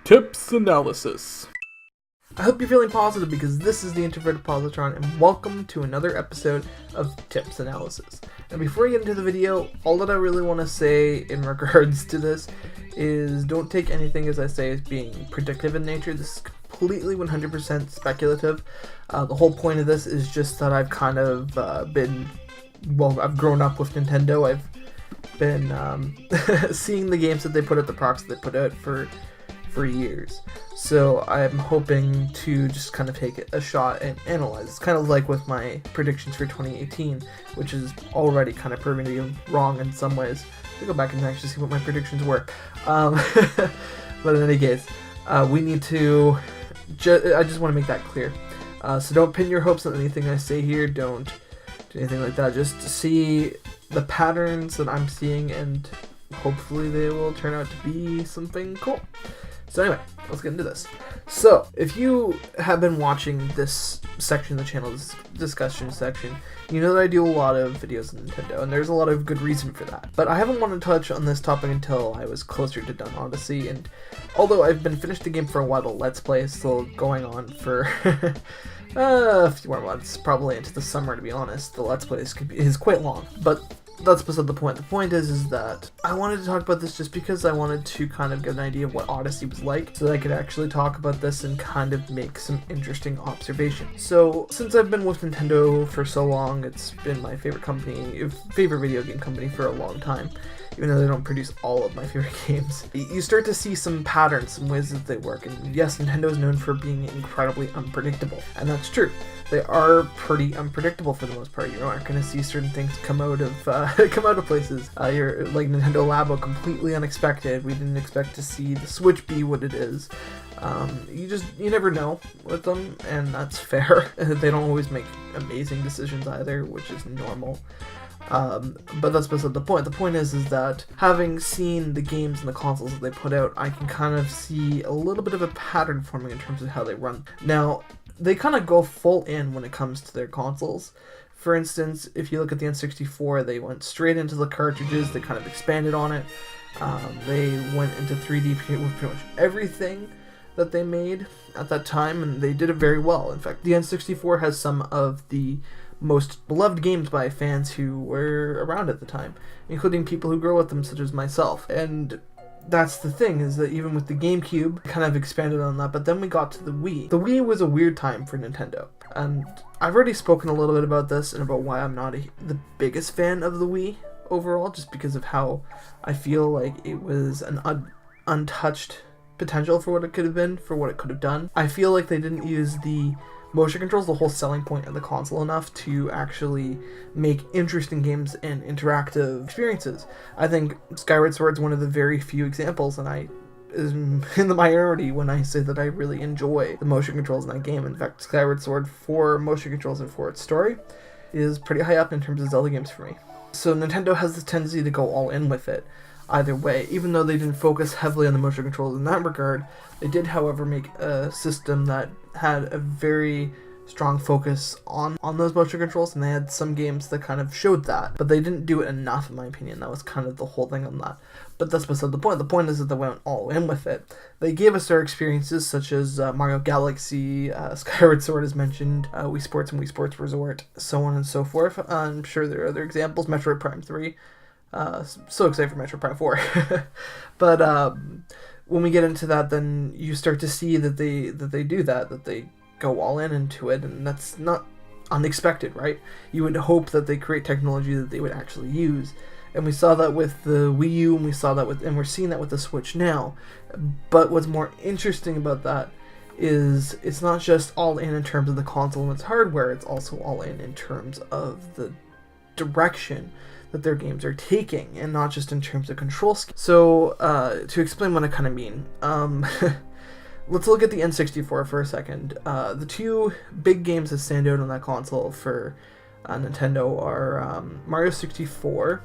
Tips Analysis. I hope you're feeling positive because this is the Introverted Positron and welcome to another episode of Tips Analysis. And before I get into the video, all that I really want to say in regards to this is don't take anything as I say as being predictive in nature. This is completely 100% speculative. The whole point of this is just that I've kind of I've grown up with Nintendo. I've been seeing the games that they put out, the products that they put out for years. So I'm hoping to just kind of take a shot and analyze. It's kind of like with my predictions for 2018, which is already kind of proving to be wrong in some ways. To go back and actually see what my predictions were. But in any case, we need to. I just want to make that clear. So don't pin your hopes on anything I say here. Don't do anything like that. Just see the patterns that I'm seeing, and hopefully they will turn out to be something cool. So anyway, let's get into this. So, if you have been watching this section of the channel, this discussion section, you know that I do a lot of videos on Nintendo, and there's a lot of good reason for that. But I haven't wanted to touch on this topic until I was closer to done Odyssey, and although I've been finished the game for a while, the Let's Play is still going on for a few more months, probably into the summer to be honest. The Let's Play is quite long, but that's beside the point. The point is that I wanted to talk about this just because I wanted to kind of get an idea of what Odyssey was like, so that I could actually talk about this and kind of make some interesting observations. So, since I've been with Nintendo for so long, it's been my favorite video game company for a long time, even though they don't produce all of my favorite games. You start to see some patterns, some ways that they work, and yes, Nintendo is known for being incredibly unpredictable, and that's true. They are pretty unpredictable for the most part. You aren't going to see certain things come out of places. You're like Nintendo Labo, completely unexpected. We didn't expect to see the Switch be what it is. You never know with them, and that's fair. They don't always make amazing decisions either, which is normal. But that's beside the point. The point is that having seen the games and the consoles that they put out, I can kind of see a little bit of a pattern forming in terms of how they run. Now, they kind of go full in when it comes to their consoles. For instance, if you look at the N64, they went straight into the cartridges, they kind of expanded on it. They went into 3D with pretty much everything that they made at that time, and they did it very well. In fact, the N64 has some of the most beloved games by fans who were around at the time, including people who grew with them, such as myself. And that's the thing, is that even with the GameCube, kind of expanded on that, but then we got to the Wii. The Wii was a weird time for Nintendo, and I've already spoken a little bit about this and about why I'm not the biggest fan of the Wii overall, just because of how I feel like it was an untouched potential for what it could have been, for what it could have done. I feel like they didn't use the motion controls, the whole selling point of the console, enough to actually make interesting games and interactive experiences. I think Skyward Sword is one of the very few examples, and I is in the minority when I say that I really enjoy the motion controls in that game. In fact, Skyward Sword, for motion controls and for its story, is pretty high up in terms of Zelda games for me. So Nintendo has this tendency to go all in with it either way. Even though they didn't focus heavily on the motion controls in that regard, they did, however, make a system that had a very strong focus on those motion controls, and they had some games that kind of showed that, but they didn't do it enough, in my opinion. That was kind of the whole thing on that. But that's beside the point. The point is that they went all in with it. They gave us our experiences such as Mario Galaxy, Skyward Sword as mentioned, Wii Sports and Wii Sports Resort, so on and so forth. I'm sure there are other examples. Metroid Prime 3. So excited for Metroid Prime 4. But when we get into that, then you start to see that they do that they go all in into it, and that's not unexpected, right? You would hope that they create technology that they would actually use, and we saw that with the Wii U, and we're seeing that with the Switch now. But what's more interesting about that is it's not just all in terms of the console and its hardware, it's also all in terms of the direction that their games are taking, and not just in terms of control schemes. So, to explain what I kind of mean, let's look at the N64 for a second. The two big games that stand out on that console for Nintendo are Mario 64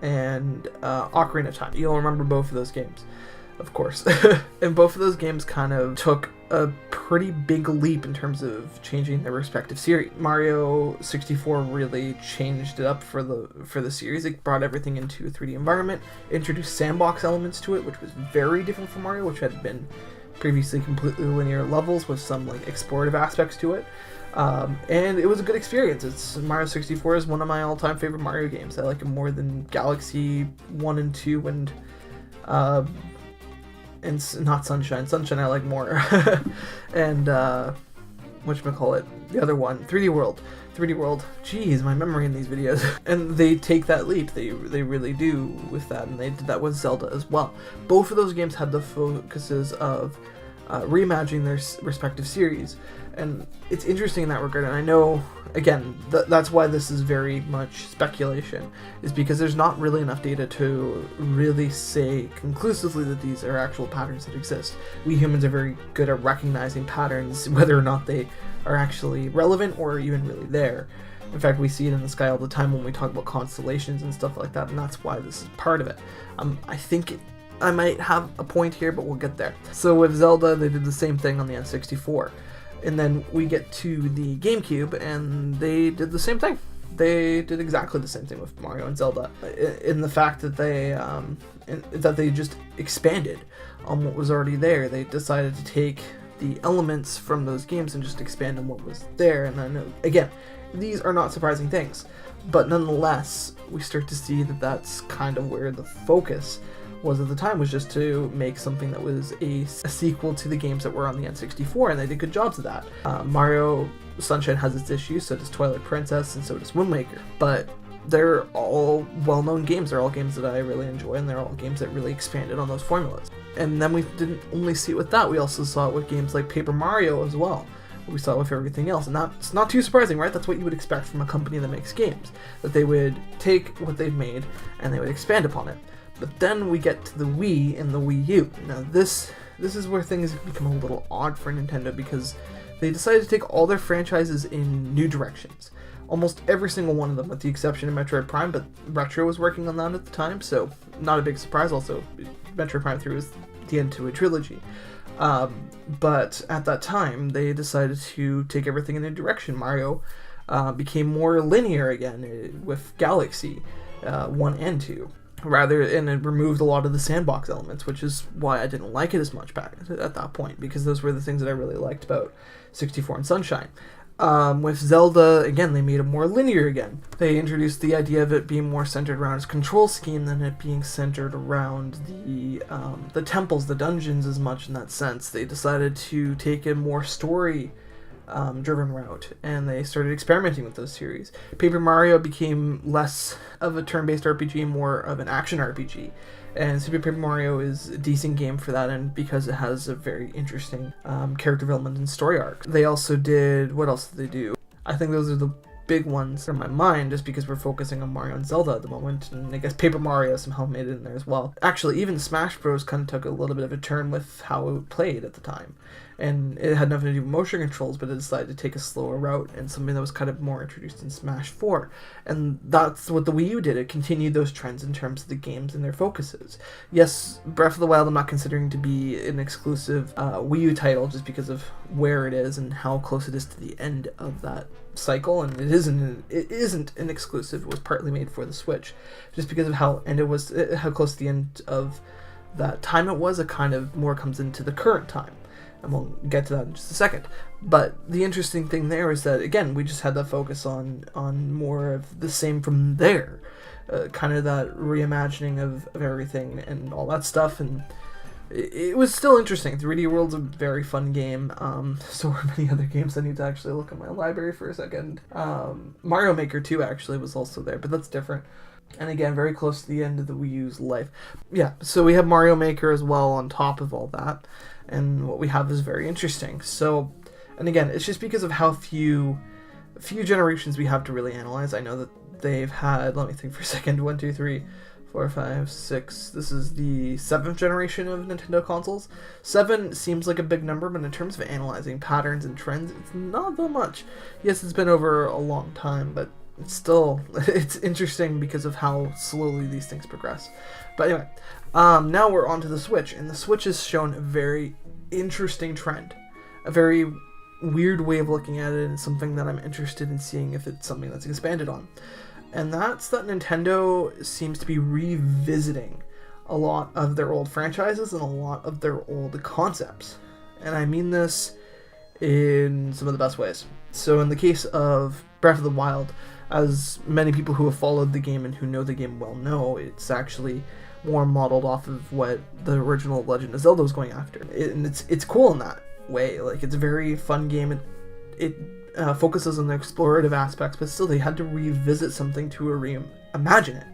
and Ocarina of Time. You'll remember both of those games, of course. And both of those games kind of took a pretty big leap in terms of changing their respective series. Mario 64 really changed it up for the series. It brought everything into a 3D environment, introduced sandbox elements to it, which was very different from Mario, which had been previously completely linear levels with some like explorative aspects to it. And it was a good experience. Mario 64 is one of my all-time favorite Mario games. I like it more than Galaxy 1 and 2 and not Sunshine. Sunshine I like more. And whatchamacallit, the other one, 3D World. 3D World, geez, my memory in these videos. And they take that leap, they really do with that, and they did that with Zelda as well. Both of those games had the focuses of reimagining their respective series, and it's interesting in that regard. And I know, again, that's why this is very much speculation, is because there's not really enough data to really say conclusively that these are actual patterns that exist. We humans are very good at recognizing patterns, whether or not they are actually relevant or even really there. In fact, we see it in the sky all the time when we talk about constellations and stuff like that, and that's why this is part of it. I think I might have a point here, but we'll get there. So with Zelda, they did the same thing on the N64. And then we get to the GameCube, and they did the same thing. They did exactly the same thing with Mario and Zelda, in the fact that they just expanded on what was already there. They decided to take the elements from those games and just expand on what was there. And I know, again, these are not surprising things, but nonetheless, we start to see that that's kind of where the focus was at the time, was just to make something that was a sequel to the games that were on the N64, and they did good jobs of that. Mario Sunshine has its issues, so does Twilight Princess, and so does Wind Waker, but they're all well-known games. They're all games that I really enjoy, and they're all games that really expanded on those formulas. And then we didn't only see it with that, we also saw it with games like Paper Mario as well. We saw it with everything else, and that's not too surprising, right? That's what you would expect from a company that makes games, that they would take what they've made and they would expand upon it. But then we get to the Wii and the Wii U. Now this is where things become a little odd for Nintendo, because they decided to take all their franchises in new directions. Almost every single one of them, with the exception of Metroid Prime, but Retro was working on that at the time, so not a big surprise. Also, Metroid Prime 3 was the end to a trilogy. But at that time, they decided to take everything in a direction. Mario became more linear again with Galaxy 1 and 2. And it removed a lot of the sandbox elements, which is why I didn't like it as much back at that point, because those were the things that I really liked about 64 and Sunshine. With Zelda, again, they made it more linear again. They introduced the idea of it being more centered around its control scheme than it being centered around the temples, the dungeons as much in that sense. They decided to take a more story driven route, and they started experimenting with those series. Paper Mario became less of a turn-based RPG, more of an action RPG, and Super Paper Mario is a decent game for that, and because it has a very interesting character development and story arc. They also did, what else did they do? I think those are the big ones in my mind, just because we're focusing on Mario and Zelda at the moment, and I guess Paper Mario somehow made it in there as well. Actually, even Smash Bros. Kind of took a little bit of a turn with how it played at the time, and it had nothing to do with motion controls, but it decided to take a slower route, and something that was kind of more introduced in Smash 4, and that's what the Wii U did. It continued those trends in terms of the games and their focuses. Yes, Breath of the Wild I'm not considering to be an exclusive Wii U title, just because of where it is and how close it is to the end of that cycle, and it isn't an exclusive. It was partly made for the Switch, just because of how close to the end of that time it was. It kind of more comes into the current time, and we'll get to that in just a second. But the interesting thing there is that, again, we just had that focus on more of the same from there, kind of that reimagining of everything and all that stuff, and it was still interesting. 3D World's a very fun game. So are many other games. I need to actually look at my library for a second. Mario Maker 2 actually was also there, but that's different. And again, very close to the end of the Wii U's life. Yeah, so we have Mario Maker as well on top of all that. And what we have is very interesting. So, and again, it's just because of how few generations we have to really analyze. I know that they've had, let me think for a second, 1, 2, 3, 4, 5, 6. This is the 7th generation of Nintendo consoles. 7 seems like a big number, but in terms of analyzing patterns and trends, it's not that much. Yes, it's been over a long time, but it's interesting because of how slowly these things progress. But anyway, now we're on to the Switch, and the Switch has shown a very interesting trend, a very weird way of looking at it, and something that I'm interested in seeing if it's something that's expanded on. And that's that Nintendo seems to be revisiting a lot of their old franchises and a lot of their old concepts. And I mean this in some of the best ways. So in the case of Breath of the Wild, as many people who have followed the game and who know the game well know, it's actually more modeled off of what the original Legend of Zelda was going after. And it's cool in that way. Like, it's a very fun game. It focuses on the explorative aspects, but still they had to revisit something to reimagine it,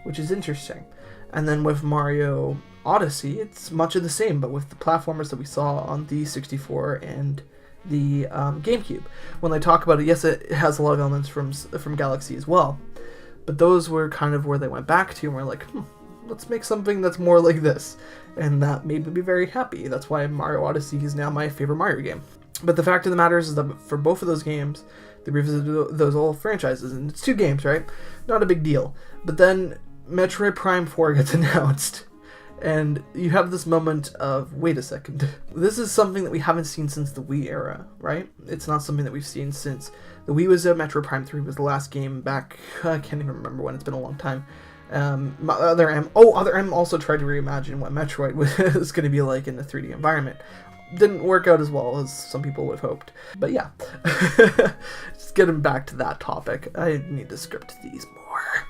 which is interesting. And then with Mario Odyssey, it's much of the same, but with the platformers that we saw on the 64 and the GameCube. When they talk about it, yes, it has a lot of elements from Galaxy as well, but those were kind of where they went back to, and we're like, let's make something that's more like this, and that made me be very happy. That's why Mario Odyssey is now my favorite Mario game. But the fact of the matter is that for both of those games, they revisited those old franchises, and it's 2 games, right? Not a big deal. But then Metroid Prime 4 gets announced, and you have this moment of, wait a second, this is something that we haven't seen since the Wii era, right? It's not something that we've seen since the Wii was out. Metroid Prime 3 was the last game back, I can't even remember when, it's been a long time. Other M also tried to reimagine what Metroid was going to be like in a 3D environment. Didn't work out as well as some people would have hoped. But yeah, just getting back to that topic. I need to script these more.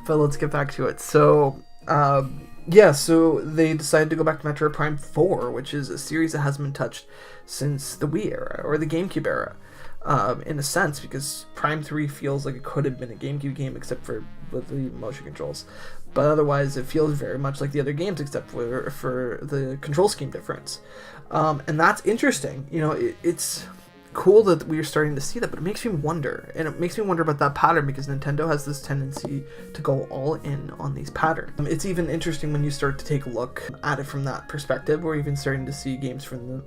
But let's get back to it. So, so they decided to go back to Metroid Prime 4, which is a series that hasn't been touched since the Wii era, or the GameCube era. In a sense, because Prime 3 feels like it could have been a GameCube game, except for with the motion controls. But otherwise, it feels very much like the other games, except for the control scheme difference. And that's interesting. You know, it's cool that we're starting to see that, but it makes me wonder. And it makes me wonder about that pattern, because Nintendo has this tendency to go all in on these patterns. It's even interesting when you start to take a look at it from that perspective. We're even starting to see games from the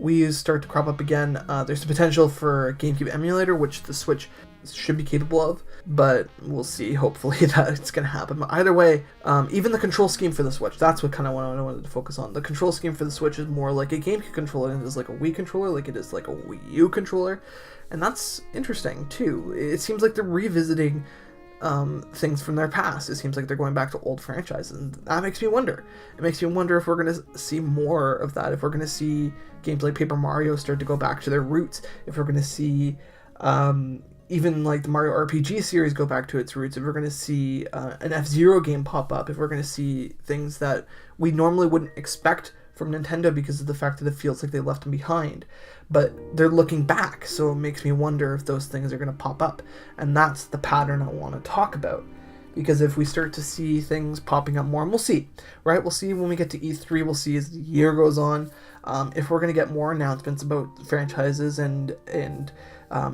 Wii start to crop up again. There's the potential for a GameCube emulator, which the Switch should be capable of, but we'll see. Hopefully that it's going to happen. But either way, even the control scheme for the Switch, that's what kind of what I wanted to focus on. The control scheme for the Switch is more like a GameCube controller than it is like a Wii controller, like it is like a Wii U controller, and that's interesting too. It seems like they're revisiting things from their past. It seems like they're going back to old franchises, and that makes me wonder. It makes me wonder if we're going to see more of that, if we're going to see games like Paper Mario start to go back to their roots, if we're going to see even like the Mario RPG series go back to its roots, if we're going to see an F-Zero game pop up, if we're going to see things that we normally wouldn't expect from Nintendo because of the fact that it feels like they left them behind. But they're looking back, so it makes me wonder if those things are going to pop up. And that's the pattern I want to talk about. Because if we start to see things popping up more, and we'll see, right? We'll see when we get to E3, we'll see as the year goes on, if we're going to get more announcements about franchises and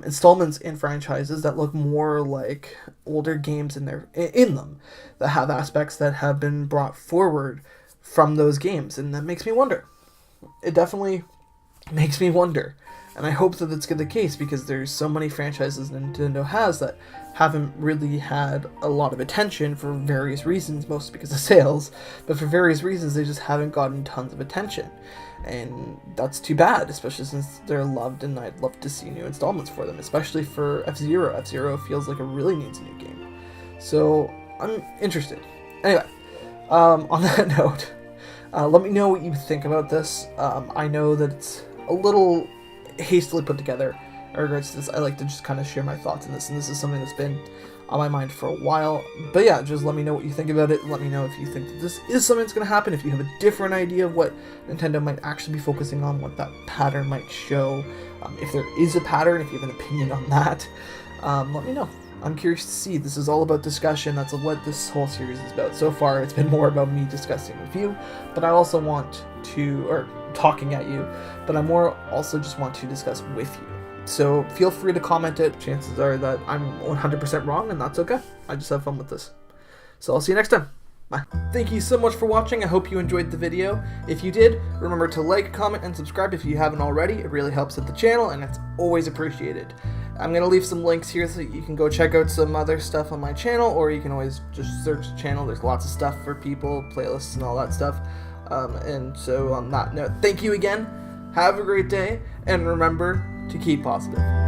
installments in franchises that look more like older games in them, that have aspects that have been brought forward from those games. And that makes me wonder. It definitely makes me wonder. And I hope that it's the case, because there's so many franchises Nintendo has that haven't really had a lot of attention for various reasons, mostly because of sales, but for various reasons they just haven't gotten tons of attention. And that's too bad, especially since they're loved, and I'd love to see new installments for them, especially for F-Zero. F-Zero feels like it really needs a new game. So I'm interested. Anyway, on that note, let me know what you think about this. I know that it's a little hastily put together in regards to this. I like to just kind of share my thoughts in this, and this is something that's been on my mind for a while. But yeah, just let me know what you think about it. Let me know if you think that this is something that's going to happen, if you have a different idea of what Nintendo might actually be focusing on, what that pattern might show. If there is a pattern, if you have an opinion on that, let me know. I'm curious to see. This is all about discussion. That's what this whole series is about. So far, it's been more about me discussing with you, but I also want to, or talking at you, but I more also just want to discuss with you. So feel free to comment it. Chances are that I'm 100% wrong, and that's okay. I just have fun with this. So I'll see you next time. Bye. Thank you so much for watching. I hope you enjoyed the video. If you did, remember to like, comment, and subscribe if you haven't already. It really helps with the channel, and it's always appreciated. I'm going to leave some links here so you can go check out some other stuff on my channel, or you can always just search the channel. There's lots of stuff for people, playlists, and all that stuff. And so on that note, thank you again. Have a great day, and remember to keep positive.